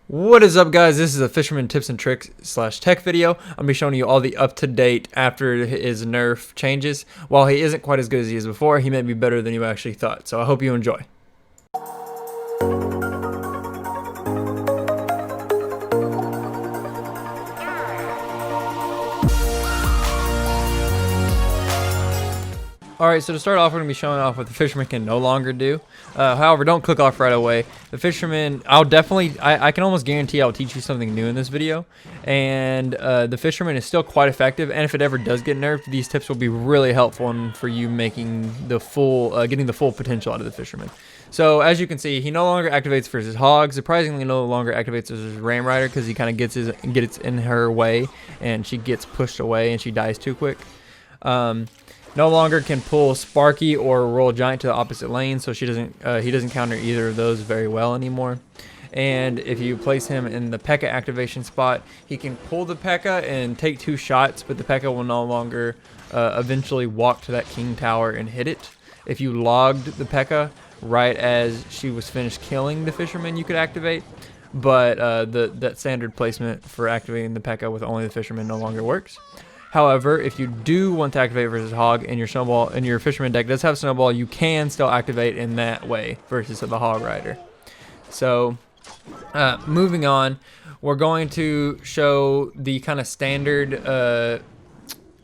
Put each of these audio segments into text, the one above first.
What is up, guys? This is a Fisherman tips and tricks / tech video. I'm gonna be showing you all the up-to-date after his nerf changes. While he isn't quite as good as he is before, he may be better than you actually thought. So I hope you enjoy. Alright, so to start off, we're going to be showing off what the Fisherman can no longer do. However, don't click off right away. The Fisherman, I can almost guarantee I'll teach you something new in this video. And the Fisherman is still quite effective, and if it ever does get nerfed, these tips will be really helpful for you making the full, getting the full potential out of the Fisherman. So, as you can see, he no longer activates for his hog. Surprisingly, no longer activates as his ram rider because he kind of gets in her way, and she gets pushed away, and she dies too quick. No longer can pull Sparky or Royal Giant to the opposite lane, so he doesn't counter either of those very well anymore. And if you place him in the P.E.K.K.A. activation spot, he can pull the P.E.K.K.A. and take 2 shots, but the P.E.K.K.A. will no longer eventually walk to that King Tower and hit it. If you logged the P.E.K.K.A. right as she was finished killing the Fisherman, you could activate. But that standard placement for activating the P.E.K.K.A. with only the Fisherman no longer works. However, if you do want to activate versus hog and your snowball and your Fisherman deck does have snowball, you can still activate in that way versus the hog rider. So moving on, we're going to show the kind of standard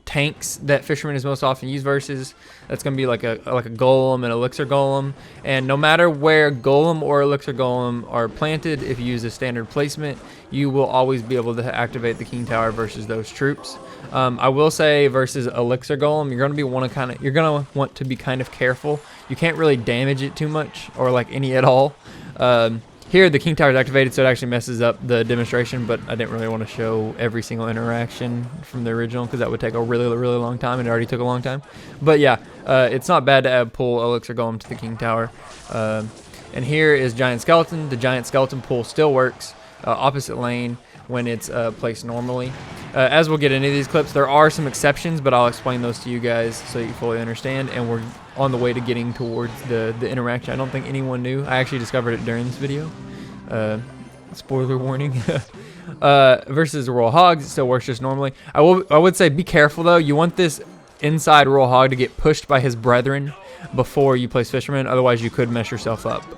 tanks that Fisherman is most often used versus. That's going to be like a golem and elixir golem, and no matter where golem or elixir golem are planted, if you use a standard placement, you will always be able to activate the King Tower versus those troops. I will say versus elixir golem, you're going to want to be kind of careful. You can't really damage it too much or like any at all. Here, the King Tower is activated, so it actually messes up the demonstration, but I didn't really want to show every single interaction from the original because that would take a really long time, and it already took a long time. But yeah, it's not bad to add pull Elixir Golem to the King Tower. And here is Giant Skeleton. The Giant Skeleton pull still works opposite lane when it's placed normally. As we'll get into these clips, there are some exceptions, but I'll explain those to you guys so you fully understand, and we're on the way to getting towards the interaction. I don't think anyone knew. I actually discovered it during this video. Spoiler warning. Versus Royal Hogs, it still works just normally. I would say be careful though. You want this inside Royal Hog to get pushed by his brethren before you place Fisherman, otherwise you could mess yourself up,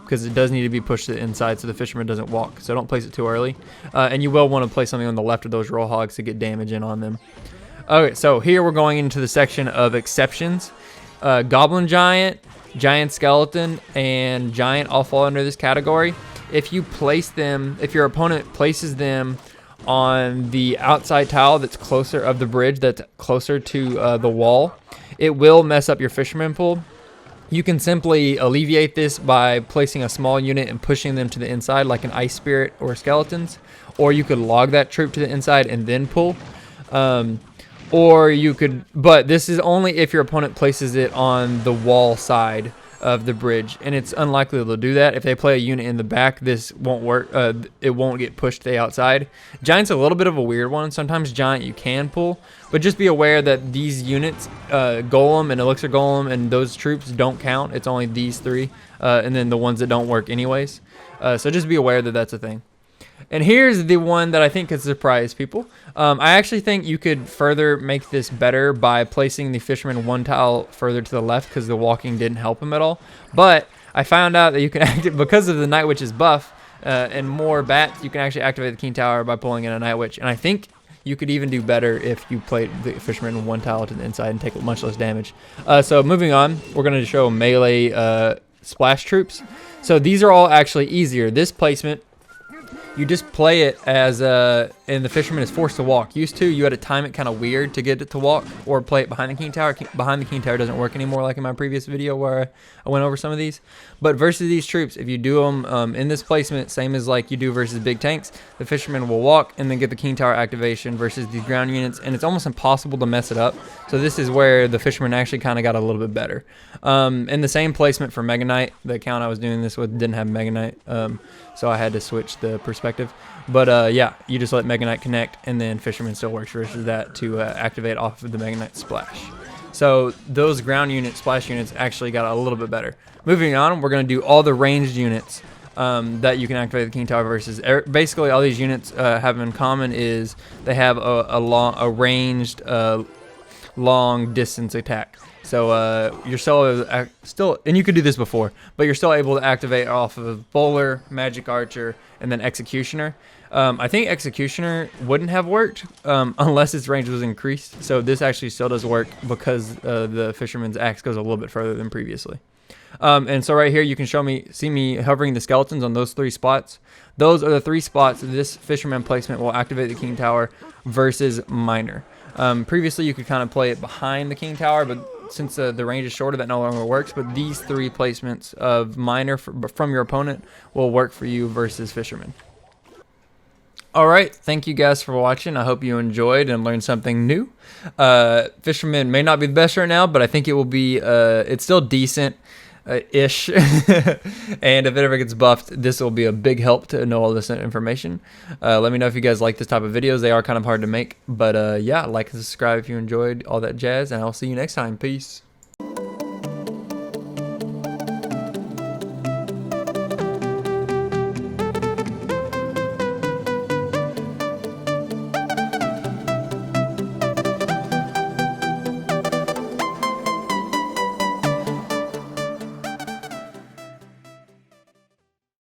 because it does need to be pushed to the inside so the Fisherman doesn't walk, so don't place it too early. And you will want to place something on the left of those Royal Hogs to get damage in on them. Okay, so here we're going into the section of exceptions. Goblin Giant, Giant Skeleton, and Giant all fall under this category. If you place them, if your opponent places them on the outside tile that's closer of the bridge, that's closer to the wall, it will mess up your Fisherman pool. You can simply alleviate this by placing a small unit and pushing them to the inside like an Ice Spirit or Skeletons, or you could log that troop to the inside and then pull. Or you could, but this is only if your opponent places it on the wall side of the bridge, and it's unlikely they'll do that. If they play a unit in the back, this won't work. It won't get pushed to the outside. Giant's a little bit of a weird one. Sometimes Giant you can pull, but just be aware that these units, Golem and Elixir Golem and those troops don't count. It's only these 3, and then the ones that don't work anyways. So just be aware that that's a thing. And here's the one that I think could surprise people. I actually think you could further make this better by placing the Fisherman 1 tile further to the left because the walking didn't help him at all. But I found out that you can activate, because of the Night Witch's buff and more bats, you can actually activate the King Tower by pulling in a Night Witch. And I think you could even do better if you played the Fisherman 1 tile to the inside and take much less damage. So moving on, we're going to show melee splash troops. So these are all actually easier. This placement, you just play it as and the Fisherman is forced to walk. Used to, you had to time it kind of weird to get it to walk, or play it behind the King Tower. Behind the King Tower doesn't work anymore, like in my previous video where I went over some of these. But versus these troops, if you do them in this placement, same as like you do versus big tanks, the Fisherman will walk and then get the King Tower activation versus these ground units, and it's almost impossible to mess it up. So this is where the Fisherman actually kind of got a little bit better. In the same placement for Mega Knight, the account I was doing this with didn't have Mega Knight, so I had to switch the perspective. But yeah, you just let Mega Knight connect, and then Fisherman still works versus that to activate off of the Mega Knight splash. So those ground unit splash units actually got a little bit better. Moving on, we're going to do all the ranged units. that you can activate the King Tower versus. Basically, all these units have in common is they have a ranged, long distance attack. So you're still, and you could do this before, but you're still able to activate off of Bowler, Magic Archer, and then Executioner. I think Executioner wouldn't have worked unless its range was increased. So this actually still does work because the Fisherman's Axe goes a little bit further than previously. And so right here you can see me hovering the skeletons on those 3 spots. Those are the 3 spots this Fisherman placement will activate the King Tower versus Miner. Previously you could kind of play it behind the King Tower, but since the range is shorter, that no longer works. But these 3 placements of Miner from your opponent will work for you versus Fisherman. Alright, thank you guys for watching. I hope you enjoyed and learned something new. Fisherman may not be the best right now, but I think it will be, it's still decent. Ish. And if it ever gets buffed, this will be a big help to know all this information. Let me know if you guys like this type of videos. They are kind of hard to make, but yeah, like and subscribe if you enjoyed all that jazz, and I'll see you next time. Peace.